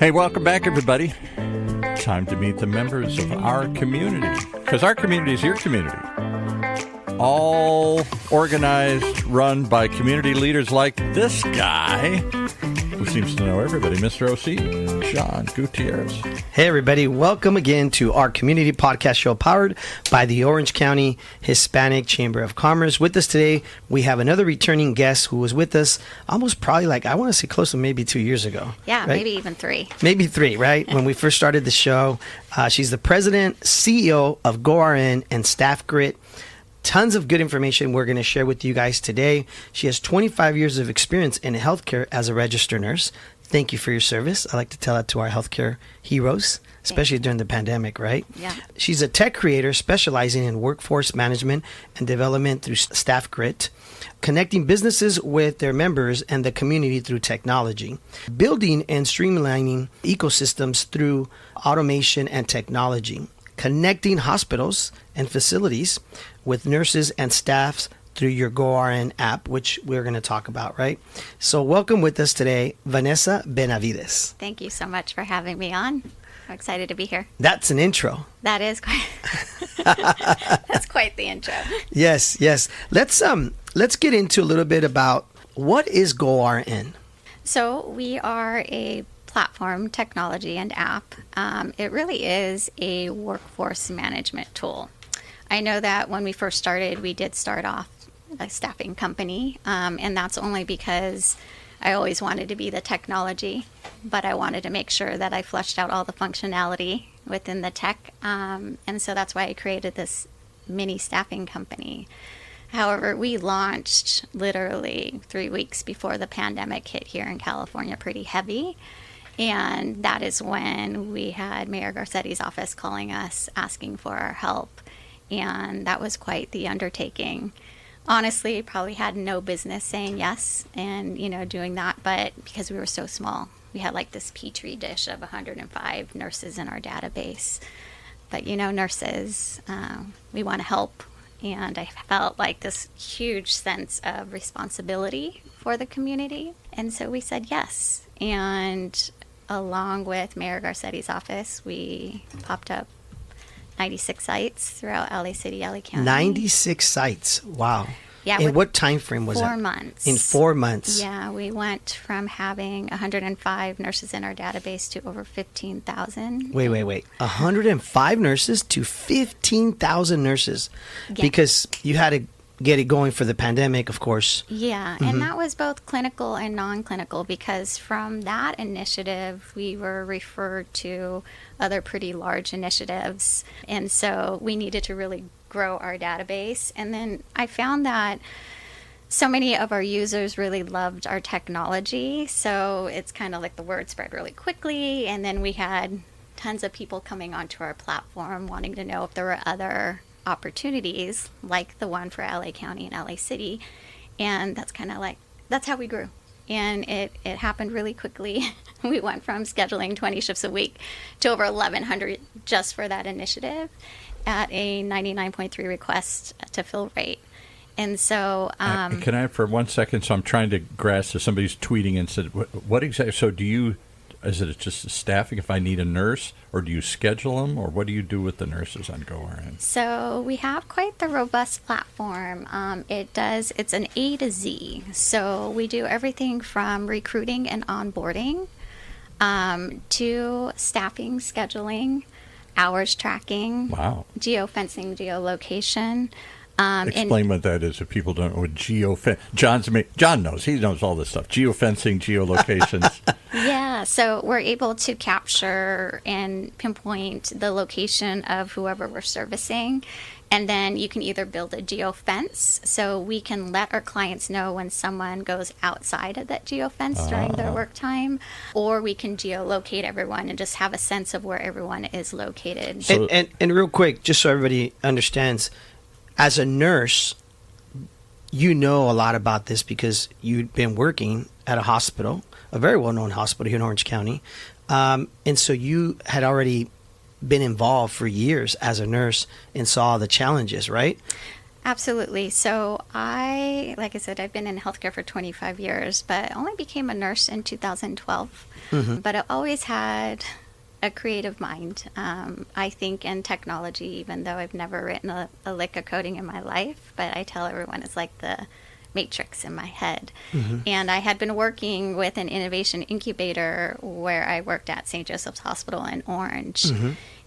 Hey, welcome back, everybody. Time to meet the members of our community, because our community is your community. All organized, run by community leaders like this guy, who seems to know everybody, Mr. O.C., John Gutierrez. Hey, everybody. Welcome again to our community podcast show powered by the Orange County Hispanic Chamber of Commerce. With us today, we have another returning guest who was with us almost probably I want to say close to maybe 2 years ago. Yeah, right? maybe even 3. Maybe 3, right? When we first started the show. She's the president, CEO of GoRN and STAFFGRIT. Tons of good information we're going to share with you guys today. She has 25 years of experience in healthcare as a registered nurse. Thank you for your service. I like to tell that to our healthcare heroes, especially during the pandemic, right? Yeah. She's a tech creator specializing in workforce management and development through STAFFGRIT, connecting businesses with their members and the community through technology, building and streamlining ecosystems through automation and technology, connecting hospitals and facilities with nurses and staffs through your GoRN app, which we're going to talk about, right? So welcome with us today, Vanessa Benavides. Thank you so much for having me on. I'm excited to be here. That's an intro. That is quite that's quite the intro. Yes. Let's get into a little bit about what is GoRN. So we are a platform, technology, and app. It really is a workforce management tool. I know that when we first started, we did start off a staffing company, and that's only because I always wanted to be the technology, but I wanted to make sure that I fleshed out all the functionality within the tech, and so that's why I created this mini staffing company. However, we launched literally 3 weeks before the pandemic hit here in California pretty heavy. And that is when we had Mayor Garcetti's office calling us, asking for our help. And that was quite the undertaking. Honestly, probably had no business saying yes and, doing that. But because we were so small, we had this petri dish of 105 nurses in our database. But, nurses, we want to help. And I felt this huge sense of responsibility for the community. And so we said yes. And along with Mayor Garcetti's office, we popped up 96 sites throughout LA City, LA County. 96 sites. Wow. Yeah. In what time frame was 4 it? months. In 4 months. Yeah, we went from having 105 nurses in our database to over 15,000. Wait. 105 nurses to 15,000 nurses. Yeah. Because you had to get it going for the pandemic, of course. Yeah, and that was both clinical and non-clinical, because from that initiative, we were referred to other pretty large initiatives. And so we needed to really grow our database. And then I found that so many of our users really loved our technology. So it's kind of the word spread really quickly. And then we had tons of people coming onto our platform wanting to know if there were other opportunities like the one for LA County and LA City. And that's kind of that's how we grew. And it happened really quickly. We went from scheduling 20 shifts a week to over 1,100 just for that initiative at a 99.3 request to fill rate. And so can I for 1 second? So I'm trying to grasp if somebody's tweeting and said, what exactly? So is it just staffing if I need a nurse, or do you schedule them, or what do you do with the nurses on GoRN? So we have quite the robust platform. It's an A to Z. So we do everything from recruiting and onboarding to staffing, scheduling, hours tracking, geofencing, geolocation. Explain what that is if people don't know what John knows. He knows all this stuff. Geofencing, geolocations. Yeah, so we're able to capture and pinpoint the location of whoever we're servicing. And then you can either build a geofence, so we can let our clients know when someone goes outside of that geofence during their work time, or we can geolocate everyone and just have a sense of where everyone is located. So, and real quick, just so everybody understands, as a nurse, you know a lot about this because you've been working at a hospital, a very well-known hospital here in Orange County. And so you had already been involved for years as a nurse and saw the challenges, right? Absolutely. So like I said, I've been in healthcare for 25 years, but only became a nurse in 2012. But I always had a creative mind. I think in technology, even though I've never written a lick of coding in my life, but I tell everyone it's like the matrix in my head. And I had been working with an innovation incubator where I worked at St. Joseph's Hospital in Orange.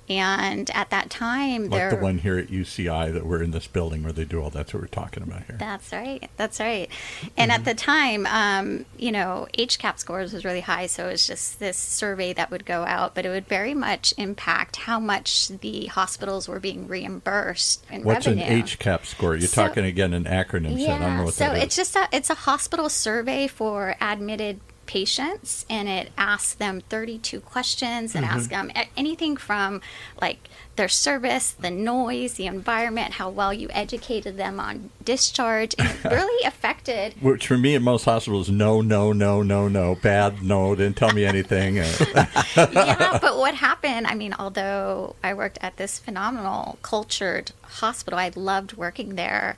And at that time, like the one here at UCI that we're in this building where they do all that's what we're talking about here. That's right. That's right. And at the time, HCAP scores was really high. So it was just this survey that would go out, but it would very much impact how much the hospitals were being reimbursed in What's revenue. an HCAP score? You're talking again in acronyms. Yeah. I don't know what that is. It's a hospital survey for admitted patients, and it asks them 32 questions and asks them anything from like their service, the noise, the environment, how well you educated them on discharge, and it really affected. Which for me at most hospitals, no, bad, no, didn't tell me anything. Yeah, but what happened, I mean, although I worked at this phenomenal cultured hospital, I loved working there,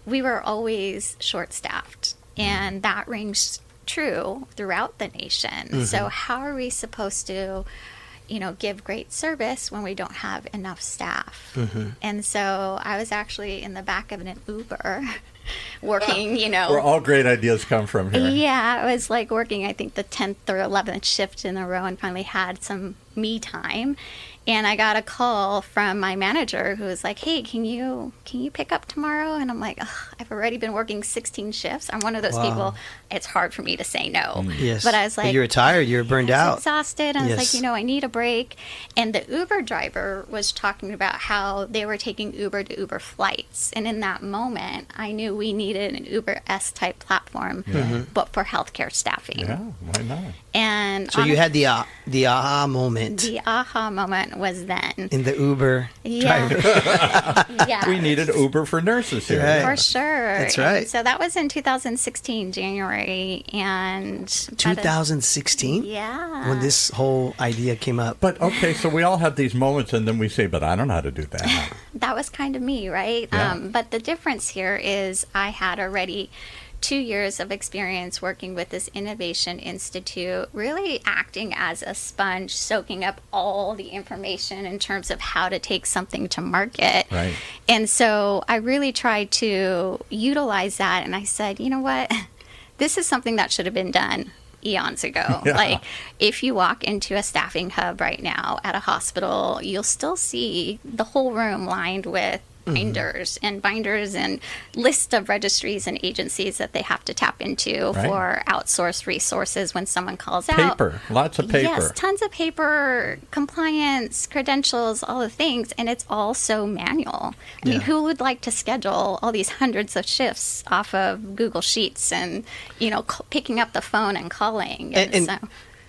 we were always short-staffed, and that rings true throughout the nation. So how are we supposed to, give great service when we don't have enough staff? And so I was actually in the back of an Uber working, Where all great ideas come from here. Yeah, I was like working, I think the 10th or 11th shift in a row, and finally had some me time. And I got a call from my manager who was like, "Hey, can you pick up tomorrow?" And I'm like, I've already been working 16 shifts. I'm one of those people, it's hard for me to say no. Yes. But I was like, you were tired, you were burned out. Exhausted. And I was Yes. like, I need a break. And the Uber driver was talking about how they were taking Uber to Uber flights. And in that moment, I knew we needed an Uber-S type platform, but for healthcare staffing. Yeah, why not? And So you had the aha moment the aha moment was then. in the Uber Yeah. driver. Yeah. We needed Uber for nurses here. Right. For sure. That's right. And so that was in 2016, January. And 2016? yeah. When this whole idea came up. But okay, so we all have these moments, and then we say, "But I don't know how to do that." That was kind of me, right? Yeah. But the difference here is I had already 2 years of experience working with this Innovation Institute, really acting as a sponge, soaking up all the information in terms of how to take something to market. Right. And so I really tried to utilize that, and I said, you know what? This is something that should have been done eons ago. Yeah. Like, if you walk into a staffing hub right now at a hospital, you'll still see the whole room lined with binders and list of registries and agencies that they have to tap into Right. for outsourced resources when someone calls out. Paper, lots of paper. Yes, tons of paper, compliance, credentials, all the things, and it's all so manual. I mean, who would like to schedule all these hundreds of shifts off of Google Sheets and, picking up the phone and calling? And so,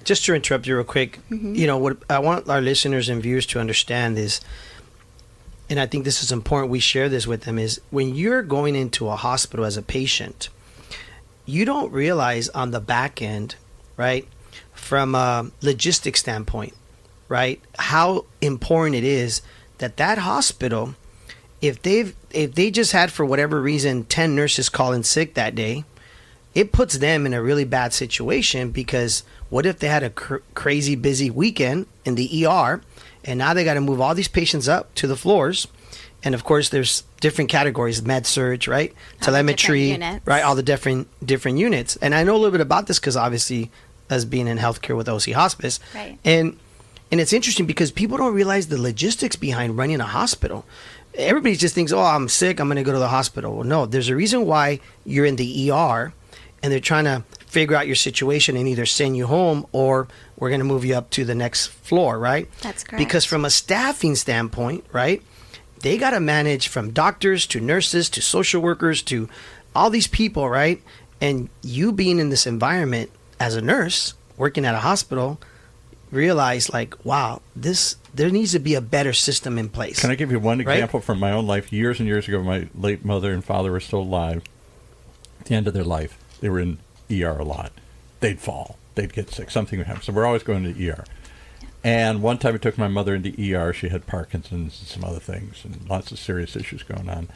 just to interrupt you real quick, what I want our listeners and viewers to understand is, and I think this is important, we share this with them, is when you're going into a hospital as a patient, you don't realize on the back end, right, from a logistics standpoint, right, how important it is that hospital, if they just had, for whatever reason, 10 nurses call in sick that day, it puts them in a really bad situation, because what if they had a crazy busy weekend in the ER, and now they got to move all these patients up to the floors. And of course, there's different categories, med surg, right? Telemetry, right? All the different units. And I know a little bit about this because obviously, as being in healthcare with OC Hospice. right. And it's interesting because people don't realize the logistics behind running a hospital. Everybody just thinks, oh, I'm sick, I'm going to go to the hospital. Well, no, there's a reason why you're in the ER, and they're trying to figure out your situation and either send you home or we're going to move you up to the next floor, right? That's correct. Because from a staffing standpoint, right, they got to manage from doctors to nurses to social workers to all these people, right? And you being in this environment as a nurse working at a hospital, realize like, wow, there needs to be a better system in place. Can I give you one Right? example from my own life? Years and years ago, my late mother and father were still alive. At the end of their life, they were in ER a lot. They'd fall. They'd get sick. Something would happen. So we're always going to ER. And one time I took my mother into ER. She had Parkinson's and some other things and lots of serious issues going on.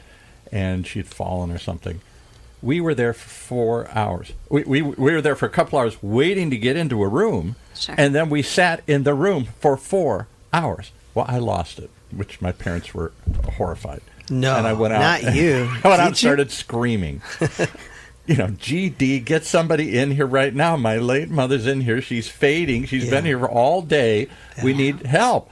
and she'd fallen or something. We were there for 4 hours. We were there for a couple hours waiting to get into a room, Sure. and then we sat in the room for 4 hours. Well, I lost it, which my parents were horrified. No, and I went out, not you. I went out Did and started screaming. GD, get somebody in here right now. My late mother's in here. She's fading. She's been here all day. We need help.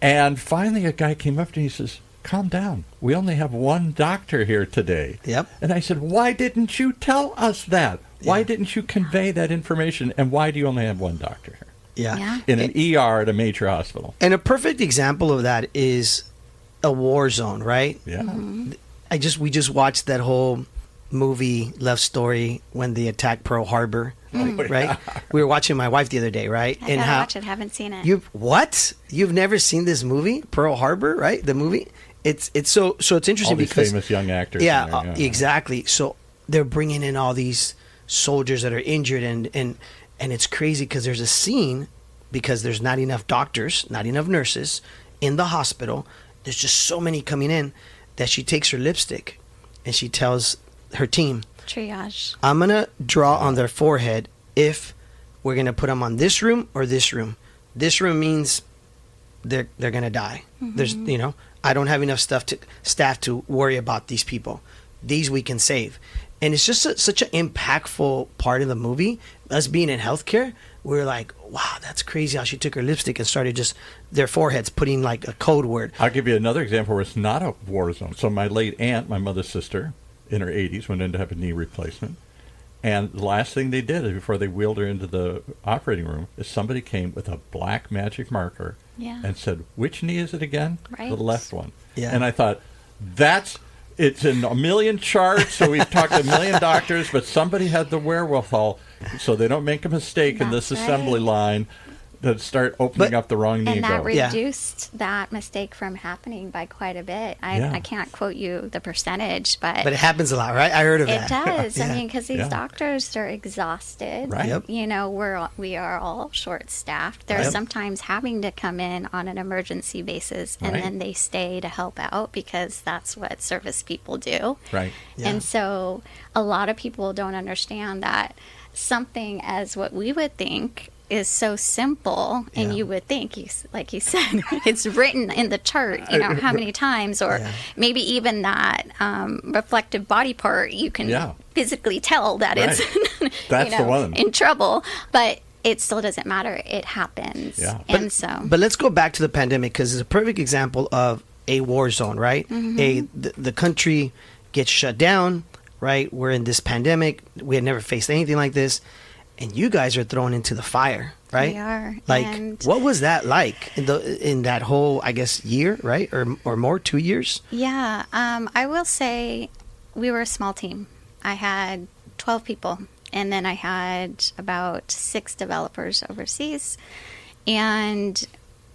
And finally a guy came up to me and he says, calm down. We only have one doctor here today. Yep. And I said, why didn't you tell us that? Why didn't you convey that information? And why do you only have one doctor here? Yeah. In an ER at a major hospital. And a perfect example of that is a war zone, right? Yeah. We just watched that whole movie Love Story when they attacked Pearl Harbor, right? We were watching my wife the other day, right? I gotta watch it. Haven't seen it. You've never seen this movie, Pearl Harbor, right? The movie. It's so it's interesting all these because famous young actors. Yeah, exactly. So they're bringing in all these soldiers that are injured, and it's crazy because there's a scene because there's not enough doctors, not enough nurses in the hospital. There's just so many coming in that she takes her lipstick and she tells her team, triage. I'm gonna draw on their forehead if we're gonna put them on this room or this room. This room means they're gonna die. There's I don't have enough staff to worry about these people. These we can save. And it's just such an impactful part of the movie. Us being in healthcare, we're like, wow, that's crazy how she took her lipstick and started just their foreheads putting like a code word. I'll give you another example where it's not a war zone. So my late aunt, my mother's sister, in her 80s, went in to have a knee replacement. And the last thing they did before they wheeled her into the operating room is somebody came with a black magic marker and said, which knee is it again? Right. The left one. Yeah. And I thought, it's in a million charts, so we've talked to a million doctors, but somebody had the wherewithal so they don't make a mistake in this assembly line that start opening up the wrong knee and that go. reduced that mistake from happening by quite a bit. I can't quote you the percentage, but it happens a lot, right? I heard of that. It does. Yeah. I mean, because these doctors are exhausted. Right. Yep. We are all short-staffed. They're sometimes having to come in on an emergency basis, and then they stay to help out because that's what service people do. Right. Yeah. And so a lot of people don't understand that something as what we would think is so simple, and you would think, like you said, it's written in the chart, how many times, or maybe even that reflective body part, you can physically tell that it's that's the one in trouble, but it still doesn't matter. It happens. Yeah. But let's go back to the pandemic because it's a perfect example of a war zone, right? The country gets shut down, right? We're in this pandemic. We had never faced anything like this. And you guys are thrown into the fire, right? We are. Like, what was that like in that whole, I guess, year, right? Or more, 2 years? Yeah. I will say we were a small team. I had 12 people, and then I had about 6 developers overseas. And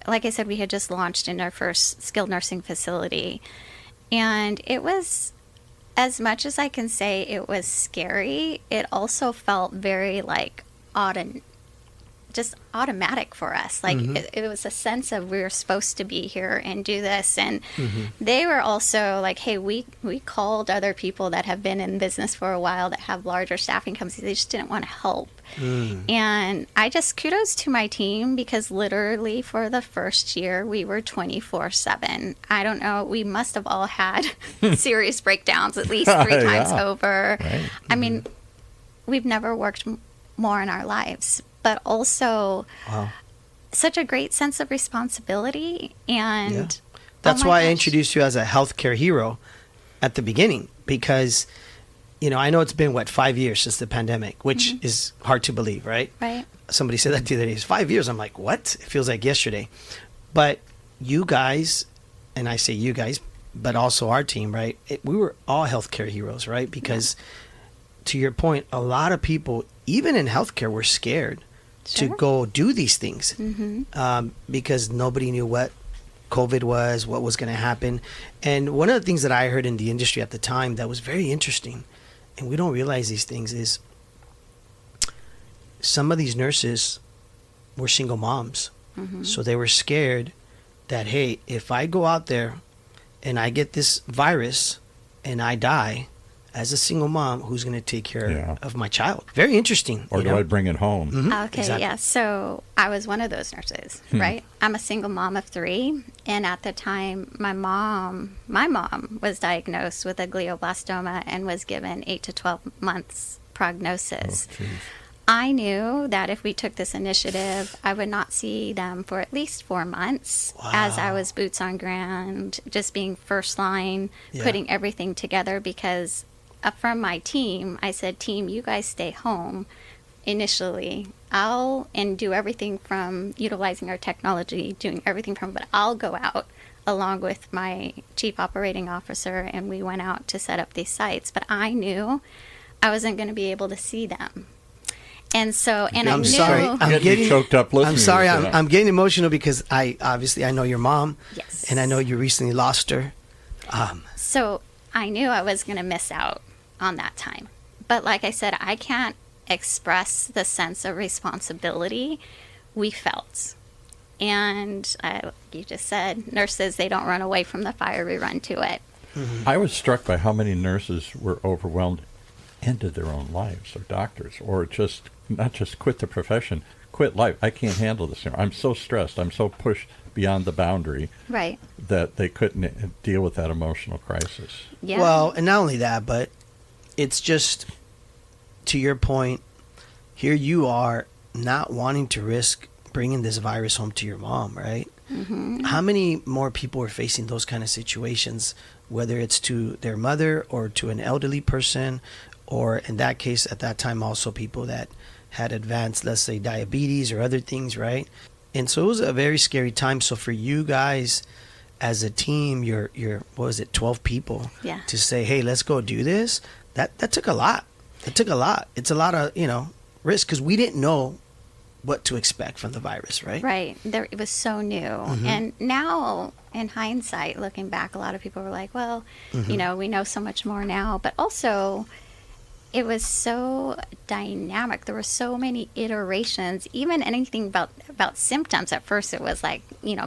like I said, we had just launched in our first skilled nursing facility. And it was, as much as I can say it was scary, it also felt very like just automatic for us. Like it was a sense of we were supposed to be here and do this. And they were also like, hey, we called other people that have been in business for a while that have larger staffing companies. They just didn't want to help. And I just kudos to my team because literally for the first year we were 24/7. I don't know, we must have all had serious breakdowns at least 3 times over. Right. I mean, we've never worked more in our lives, but also such a great sense of responsibility. And that's why I introduced you as a healthcare hero at the beginning, because I know it's been 5 years since the pandemic, which is hard to believe, right? Right. Somebody said that the other day. It's 5 years. I'm like, what? It feels like yesterday. But you guys, and I say you guys, but also our team, right? We were all healthcare heroes, right? Because to your point, a lot of people, even in healthcare, were scared to go do these things because nobody knew what COVID was, what was going to happen. And one of the things that I heard in the industry at the time that was very interesting, and we don't realize these things, is some of these nurses were single moms. So they were scared that, hey, if I go out there and I get this virus, and I die, as a single mom, who's going to take care Yeah. of my child? Very interesting. Or you do know? I bring it home? Okay, Exactly. yeah. So I was one of those nurses, right? I'm a single mom of 3, and at the time, my mom was diagnosed with a glioblastoma and was given 8 to 12 months prognosis. Oh, geez. I knew that if we took this initiative, I would not see them for at least 4 months as I was boots on ground, just being first line, Yeah. putting everything together. Because from my team, I said, team, you guys stay home initially. And do everything from utilizing our technology, doing everything from, but I'll go out along with my chief operating officer, and we went out to set up these sites. But I knew I wasn't going to be able to see them. And so, and I I'm knew. sorry. I'm Getting getting choked up listening I'm to sorry. this, I'm getting emotional because I know your mom. Yes. And I know you recently lost her. So I knew I was going to miss out on that time. But like I said, I can't express the sense of responsibility we felt. And you just said, nurses, they don't run away from the fire, we run to it. I was struck by how many nurses were overwhelmed, ended their own lives, or doctors, or just not just quit the profession, quit life. I can't handle this anymore. I'm so stressed. I'm so pushed beyond the boundary Right. that they couldn't deal with that emotional crisis. Yeah. Well, and not only that, but it's just, to your point, here you are not wanting to risk bringing this virus home to your mom, right? Mm-hmm. How many more people are facing those kind of situations, whether it's to their mother or to an elderly person, or in that case, at that time, also people that had advanced, let's say, diabetes or other things, right? And so it was a very scary time. So for you guys as a team, you're what was it, 12 people, Yeah. to say, hey, let's go do this, that took a lot. It took a lot. It's a lot of, risk, because we didn't know what to expect from the virus, right? Right. It was so new. And now, in hindsight, looking back, a lot of people were like, well, we know so much more now. But also, it was so dynamic. There were so many iterations, even anything about symptoms. At first, it was like,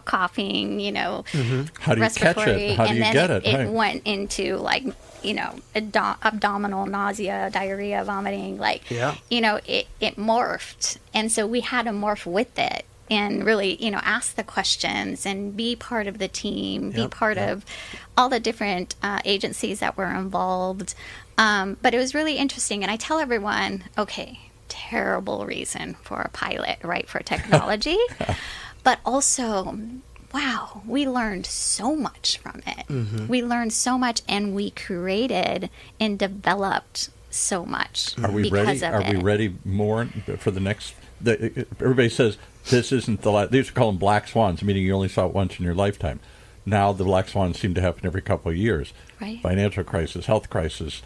coughing, How do you catch respiratory. it? How do and you then get it Right. went into like, abdominal nausea, diarrhea, vomiting, Yeah. It morphed. And so we had to morph with it and really, ask the questions and be part of the team, be part of all the different agencies that were involved. But it was really interesting. And I tell everyone, okay, terrible reason for a pilot, right, for technology. But also, wow, we learned so much from it. We learned so much, and we created and developed so much Are we because ready? of Are it. we ready more for the next? Everybody says this isn't the last. They used to call them black swans, meaning you only saw it once in your lifetime. Now the black swans seem to happen every couple of years. Right. Financial crisis, health crisis,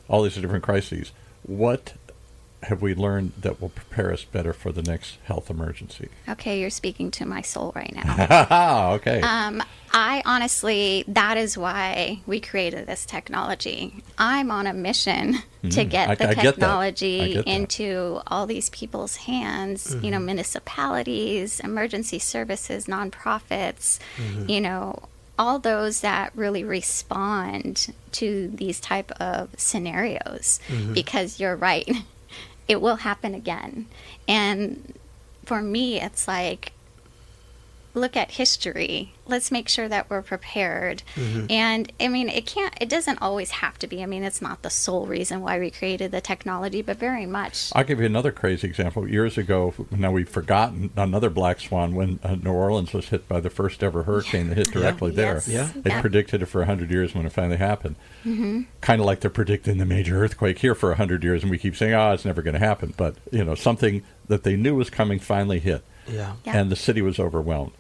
all these different crises. What have we learned that will prepare us better for the next health emergency? Okay, you're speaking to my soul right now. Okay. I honestly, that is why we created this technology. I'm on a mission to get I the get that. I technology get that. into all these people's hands, municipalities, emergency services, nonprofits, all those that really respond to these type of scenarios. Because you're right, it will happen again. And for me, it's like, look at history. Let's make sure that we're prepared. And I mean, it doesn't always have to be. I mean, it's not the sole reason why we created the technology, but very much. I'll give you another crazy example. Years ago, now we've forgotten another black swan when New Orleans was hit by the first ever hurricane that hit directly there. Yes. Yeah. They Yeah. predicted it for 100 years when it finally happened. Kind of like they're predicting the major earthquake here for 100 years, and we keep saying, it's never going to happen. But, something that they knew was coming finally hit. Yeah. Yeah. And the city was overwhelmed.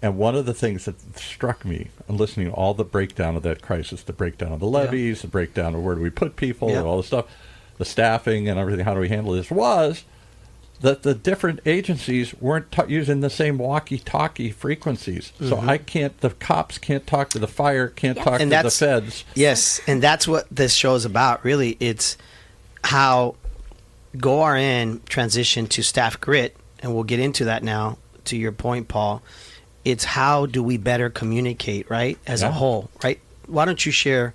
And one of the things that struck me, listening to all the breakdown of that crisis, the breakdown of the levees, the breakdown of where do we put people, Yeah. all the stuff, the staffing and everything, how do we handle this, was that the different agencies weren't using the same walkie-talkie frequencies. So the cops can't talk to the fire, can't talk And to the that's- feds. Yes, and that's what this show is about, really. It's how GoRN transitioned to STAFFGRIT, and we'll get into that now, to your point, Paul. It's how do we better communicate, right, as a Yeah. whole, right? Why don't you share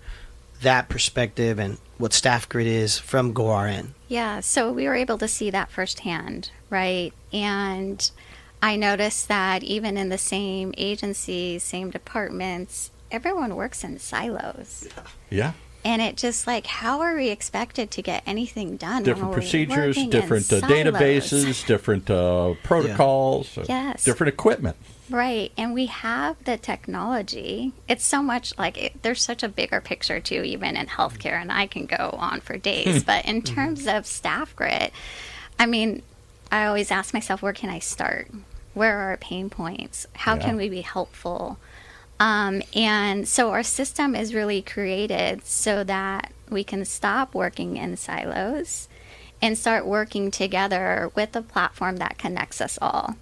that perspective and what StaffGRIT is from GoRN. Yeah, so we were able to see that firsthand, right? And I noticed that even in the same agencies, same departments, everyone works in silos. Yeah. And it just like, how are we expected to get anything done? Different when we're procedures, working in different silos? databases, different protocols, Yes. different equipment. Right. And we have the technology. It's so much like there's such a bigger picture too, even in healthcare. And I can go on for days. But in terms of StaffGRIT, I mean, I always ask myself, where can I start? Where are our pain points? How can we be helpful? And so our system is really created so that we can stop working in silos and start working together with a platform that connects us all.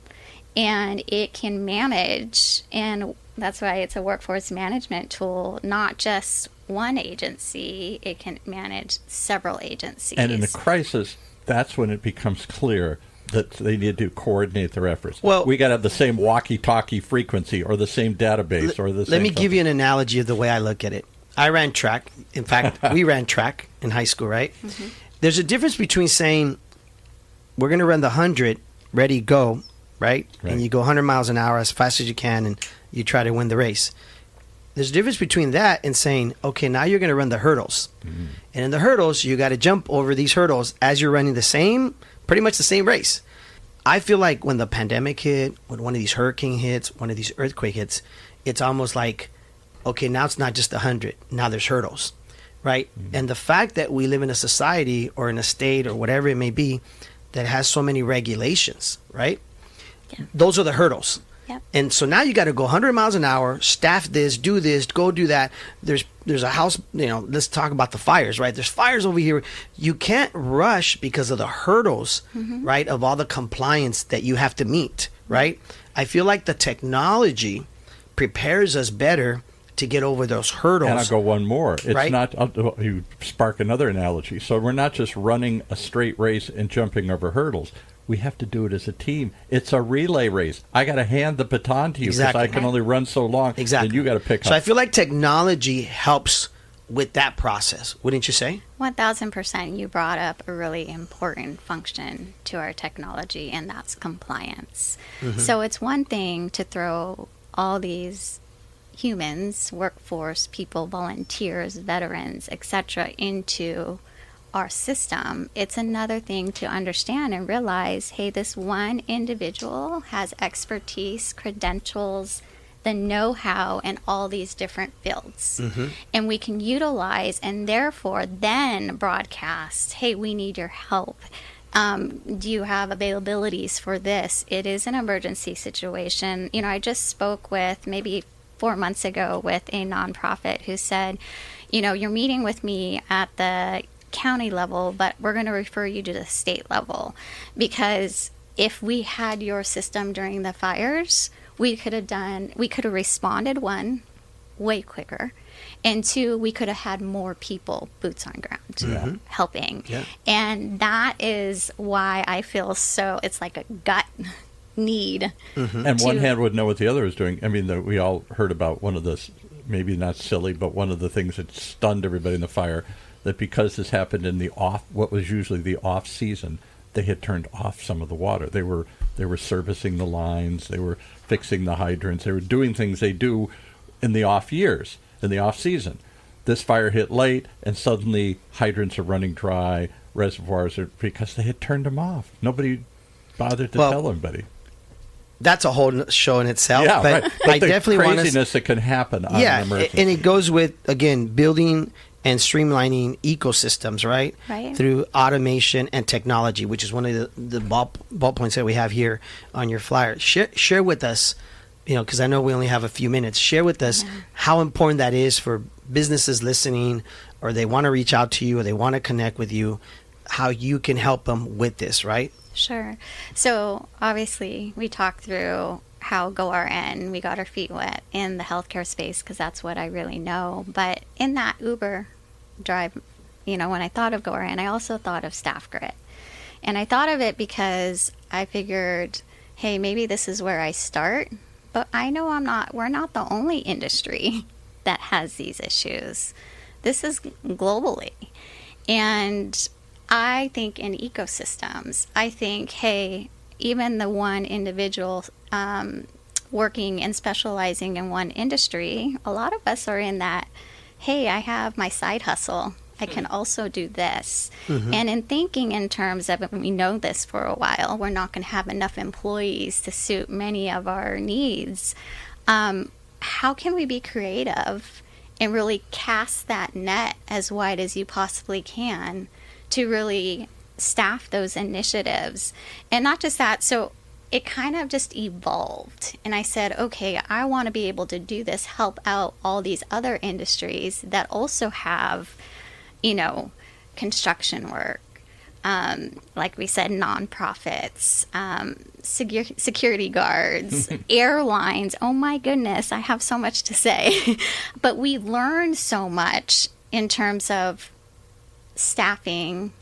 And it can manage, and that's why it's a workforce management tool, not just one agency, it can manage several agencies. And in a crisis, that's when it becomes clear that they need to coordinate their efforts. Well, we got to have the same walkie-talkie frequency or the same database or the same... Let me give you an analogy of the way I look at it. I ran track. In fact, we ran track in high school, right? Mm-hmm. There's a difference between saying, we're going to run the 100, ready, go, right? And you go 100 miles an hour as fast as you can and you try to win the race. There's a difference between that and saying, okay, now you're going to run the hurdles. Mm-hmm. And in the hurdles, you got to jump over these hurdles as you're running pretty much the same race. I feel like when the pandemic hit, when one of these hurricane hits, one of these earthquake hits, it's almost like, okay, now it's not just 100. Now there's hurdles, right? Mm-hmm. And the fact that we live in a society or in a state or whatever it may be that has so many regulations, right? Yeah. Those are the hurdles. Yep. And so now you got to go 100 miles an hour, staff this, go do that. There's a house, let's talk about the fires, right? There's fires over here. You can't rush because of the hurdles, mm-hmm. right, of all the compliance that you have to meet, right? I feel like the technology prepares us better to get over those hurdles. And I'll go one more. It's right? not, you spark another analogy. So we're not just running a straight race and jumping over hurdles. We have to do it as a team. It's a relay race. I got to hand the baton to you because I can only run so long. Exactly. And you got to pick up. So I feel like technology helps with that process. Wouldn't you say? 1,000%. You brought up a really important function to our technology, and that's compliance. Mm-hmm. So it's one thing to throw all these humans, workforce, people, volunteers, veterans, etc., into our system. It's another thing to understand and realize, hey, this one individual has expertise, credentials, the know-how in all these different fields. Mm-hmm. And we can utilize and therefore then broadcast, hey, we need your help. Do you have availabilities for this? It is an emergency situation. I just spoke with maybe 4 months ago with a nonprofit who said, you're meeting with me at the county level, but we're going to refer you to the state level, because if we had your system during the fires, we could have responded, one, way quicker, and two, we could have had more people, boots on ground, mm-hmm. helping. Yeah. And that is why I feel it's like a gut need. Mm-hmm. And one hand would know what the other is doing. I mean, we all heard about one of the, maybe not silly, but one of the things that stunned everybody in the fire, that because this happened in what was usually the off season, they had turned off some of the water. They were servicing the lines, they were fixing the hydrants, they were doing things they do in the off years, in the off season. This fire hit late, and suddenly hydrants are running dry, reservoirs are, because they had turned them off. Nobody bothered to tell anybody. That's a whole show in itself. Yeah, but right. But I definitely want to. Craziness that can happen on an emergency. And it goes with, again, building and streamlining ecosystems, right? Right. Through automation and technology, which is one of the ball points that we have here on your flyer. Share with us, because I know we only have a few minutes. Share with us how important that is for businesses listening, or they want to reach out to you, or they want to connect with you, how you can help them with this, right? Sure. So obviously we talked through how GoRN, we got our feet wet in the healthcare space because that's what I really know. But in that Uber drive, when I thought of GoRN, I also thought of StaffGRIT. And I thought of it because I figured, hey, maybe this is where I start. But I know we're not the only industry that has these issues. This is globally. And I think in ecosystems, I think, hey, even the one individual working and specializing in one industry, a lot of us are in that, hey, I have my side hustle. I can also do this. And in thinking in terms of, we know this for a while, we're not going to have enough employees to suit many of our needs. How can we be creative and really cast that net as wide as you possibly can to really staff those initiatives? And not just that, so it kind of just evolved. And I said, okay, I want to be able to do this, help out all these other industries that also have, construction work, like we said, nonprofits, security guards, airlines. Oh my goodness, I have so much to say. But we learned so much in terms of staffing,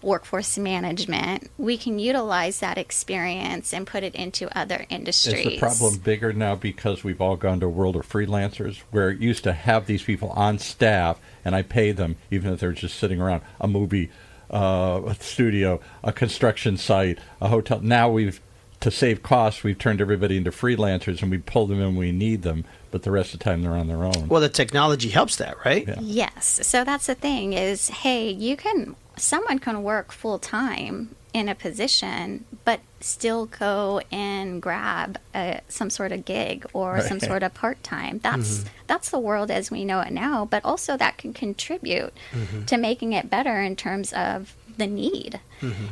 workforce management. We can utilize that experience and put it into other industries. Is the problem bigger now because we've all gone to a world of freelancers, where it used to have these people on staff and I pay them even if they're just sitting around a movie a studio, a construction site, a hotel. Now to save costs, we've turned everybody into freelancers and we pull them in when we need them, but the rest of the time they're on their own. Well, the technology helps that, right? Yeah. Yes. So that's the thing is, hey, someone can work full time in a position, but still go and grab some sort of gig or some sort of part-time. That's the world as we know it now, but also that can contribute to making it better in terms of the need.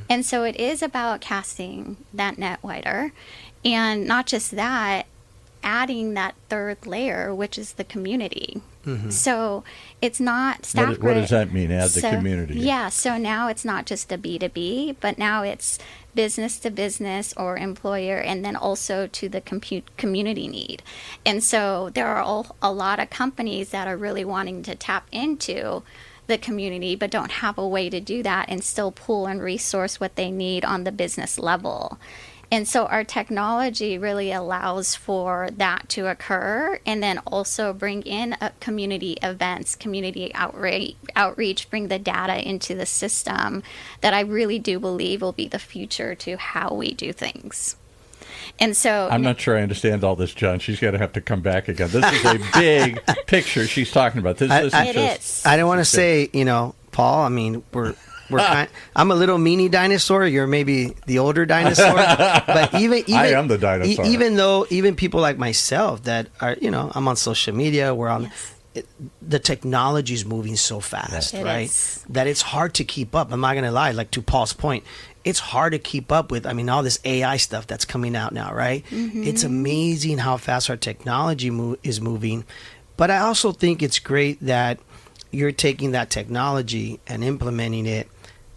And so it is about casting that net wider, and not just that, adding that third layer, which is the community. So it's not STAFFGRIT. What does that mean, add the community? Yeah, so now it's not just a B2B, but now it's business to business or employer, and then also to the community need. And so there are a lot of companies that are really wanting to tap into the community, but don't have a way to do that and still pull and resource what they need on the business level. And so our technology really allows for that to occur, and then also bring in community events, community outreach, bring the data into the system that I really do believe will be the future to how we do things. And so I'm not sure I understand all this, John. She's going to have to come back again. This is a big picture she's talking about. This is. I don't want to say, Paul, I mean, I'm a little mini dinosaur. You're maybe the older dinosaur. But even I am the dinosaur. Even people like myself that are, I'm on social media. We're on. The technology is moving so fast, right? That it's hard to keep up. I'm not going to lie. Like, to Paul's point, it's hard to keep up with. I mean, all this AI stuff that's coming out now, right? It's amazing how fast our technology is moving. But I also think it's great that you're taking that technology and implementing it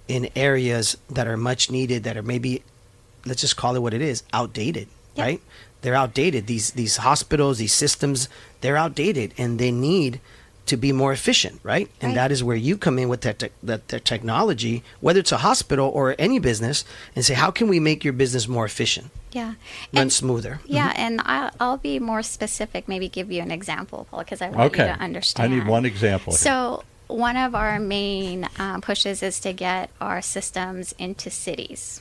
in areas that are much needed, that are maybe, let's just call it what it is, outdated, right? They're outdated. These hospitals, these systems, they're outdated, and they need to be more efficient, right? And that is where you come in with that technology, whether it's a hospital or any business, and say, how can we make your business more efficient? Run smoother. And I'll be more specific, maybe give you an example, Paul, because I want you to understand. I need one example here. So one of our main pushes is to get our systems into cities.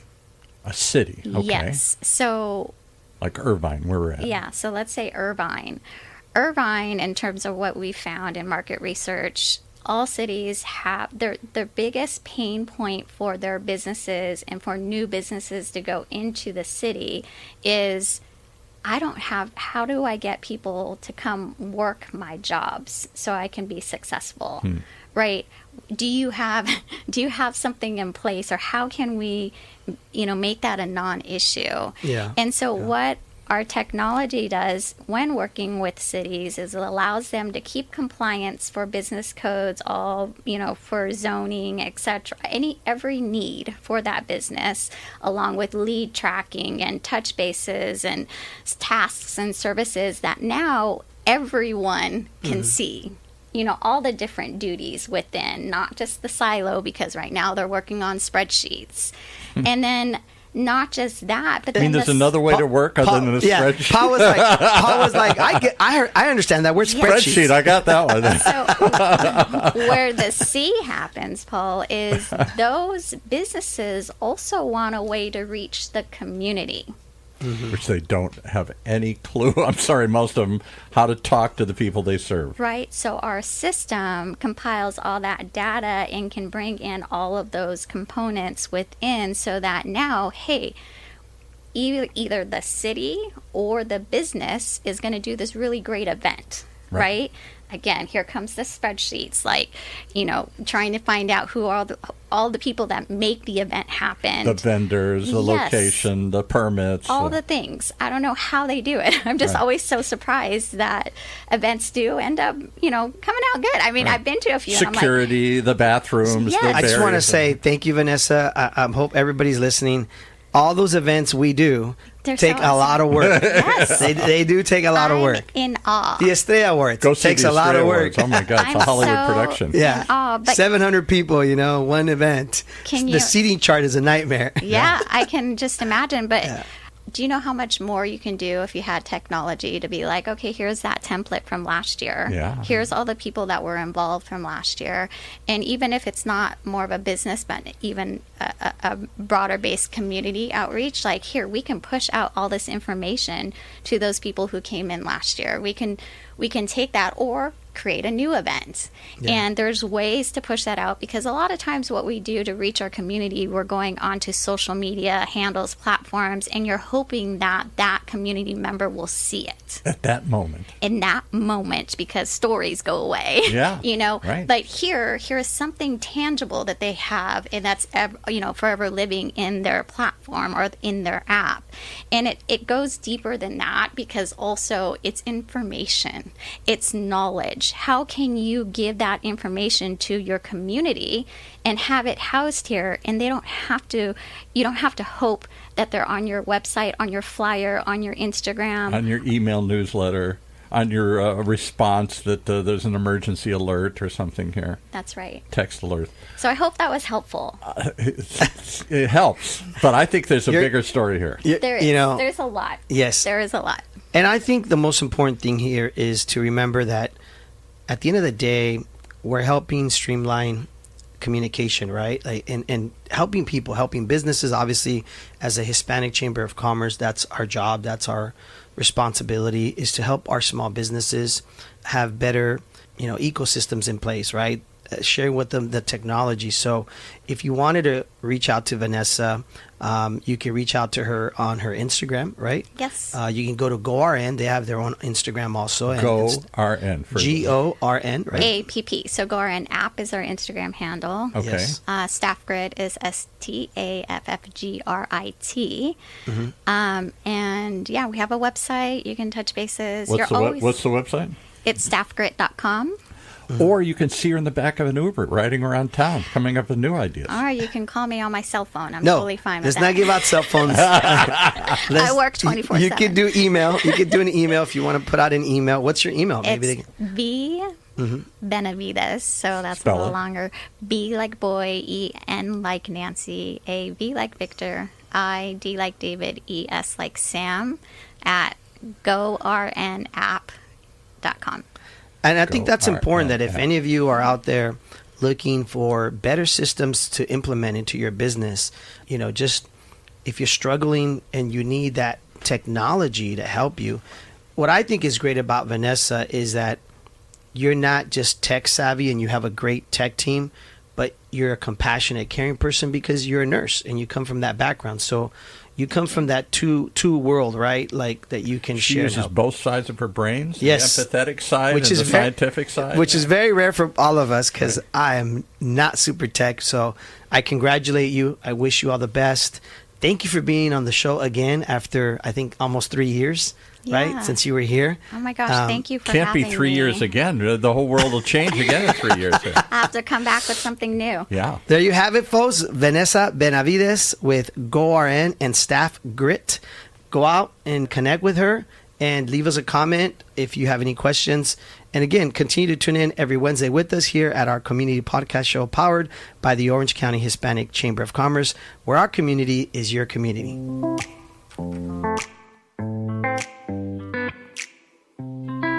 A city, okay. Yes. So like Irvine, where we're at. Yeah, so let's say Irvine. Irvine, in terms of what we found in market research, all cities have their biggest pain point for their businesses and for new businesses to go into the city is, how do I get people to come work my jobs so I can be successful? Right? Do you have something in place, or how can we, make that a non-issue? And so what our technology does when working with cities is it allows them to keep compliance for business codes, all, for zoning, etc., every need for that business, along with lead tracking and touch bases and tasks and services that now everyone can see. All the different duties within, not just the silo, because right now they're working on spreadsheets. And then not just that, but I mean, then there's another way to work other than a spreadsheet. Paul was like, I understand that word Spreadsheet, I got that one. So where the C happens, Paul, is those businesses also want a way to reach the community. Which they don't have any clue, I'm sorry, most of them, how to talk to the people they serve. Right. So our system compiles all that data and can bring in all of those components within so that now, hey, either the city or the business is going to do this really great event, right? Again, here comes the spreadsheets, like, trying to find out who are all the people that make the event happen. The vendors, the location, the permits. All the things. I don't know how they do it. I'm just always so surprised that events do end up, coming out good. I mean, I've been to a few. Security, the bathrooms. Yes. The I just want to say thank you, Vanessa. I hope everybody's listening. All those events we do take a lot of work. Yes. They do take a lot of work. In awe. The Estrella Awards takes a lot of work. Oh my God, it's a Hollywood production. Yeah, in awe, but 700 people, one event. The seating chart is a nightmare. Yeah, I can just imagine. But do you know how much more you can do if you had technology to be like, okay, here's that template from last year. Yeah. Here's all the people that were involved from last year. And even if it's not more of a business, but even a broader based community outreach, like here, we can push out all this information to those people who came in last year. We can take that or create a new event. And there's ways to push that out because a lot of times what we do to reach our community, we're going onto social media handles, platforms, and you're hoping that that community member will see it. At that moment. In that moment, because stories go away. Yeah. Right. But here is something tangible that they have and that's, forever living in their platform or in their app. And it goes deeper than that because also it's information, it's knowledge. How can you give that information to your community and have it housed here and you don't have to hope that they're on your website, on your flyer, on your Instagram, on your email newsletter, on your response that there's an emergency alert or something here. That's right. Text alert. So I hope that was helpful. It helps, but I think there's a bigger story here. There's a lot. Yes. There is a lot. And I think the most important thing here is to remember that at the end of the day, we're helping streamline communication, right? And helping people, helping businesses. Obviously, as a Hispanic Chamber of Commerce, that's our job. That's our responsibility, is to help our small businesses have better, ecosystems in place, right? Sharing with them the technology. So if you wanted to reach out to Vanessa, you can reach out to her on her Instagram, right? Yes. You can go to GoRN. They have their own Instagram also. And GoRN. GoRN, right? APP. So GoRN app is our Instagram handle. Okay. Yes. STAFFGRIT is STAFFGRIT. And yeah, we have a website. You can touch bases. What's the website? It's staffgrit.com. Or you can see her in the back of an Uber riding around town coming up with new ideas. Or you can call me on my cell phone. I'm totally fine with let's that. not give out cell phones. I work 24/7. You could do email. You could do an email if you want to put out an email. What's your email? It's Benavides. So that's Spell a little it. longer. B like boy, E-N like Nancy, A-V like Victor, I-D like David, E-S like Sam at gornapp.com. And I think that's important, that if any of you are out there looking for better systems to implement into your business, just if you're struggling and you need that technology to help you, what I think is great about Vanessa is that you're not just tech savvy and you have a great tech team, but you're a compassionate, caring person because you're a nurse and you come from that background. So you come from that two world, right? Like that you can She share. uses both sides of her brains, Yes. the empathetic side Which and is the very- scientific side. Which is very rare for all of us because I am not super tech. So I congratulate you. I wish you all the best. Thank you for being on the show again after, I think, almost 3 years, Yeah. right? Since you were here. Oh my gosh, thank you for Can't be having 3 me. years again. The whole world will change again in 3 years. Here. I have to come back with something new. Yeah. There you have it, folks. Vanessa Benavides with GoRN and STAFFGRIT. Go out and connect with her and leave us a comment if you have any questions. And again, continue to tune in every Wednesday with us here at our community podcast show powered by the Orange County Hispanic Chamber of Commerce, where our community is your community.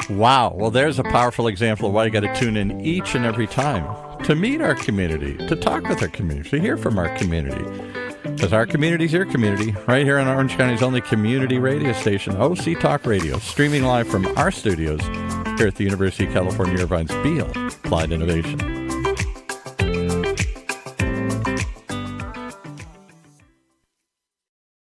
Wow. Well, there's a powerful example of why you got to tune in each and every time to meet our community, to talk with our community, to hear from our community. Because our community is your community, right here on Orange County's only community radio station, OC Talk Radio, streaming live from our studios here at the University of California, Irvine's Beale Applied Innovation.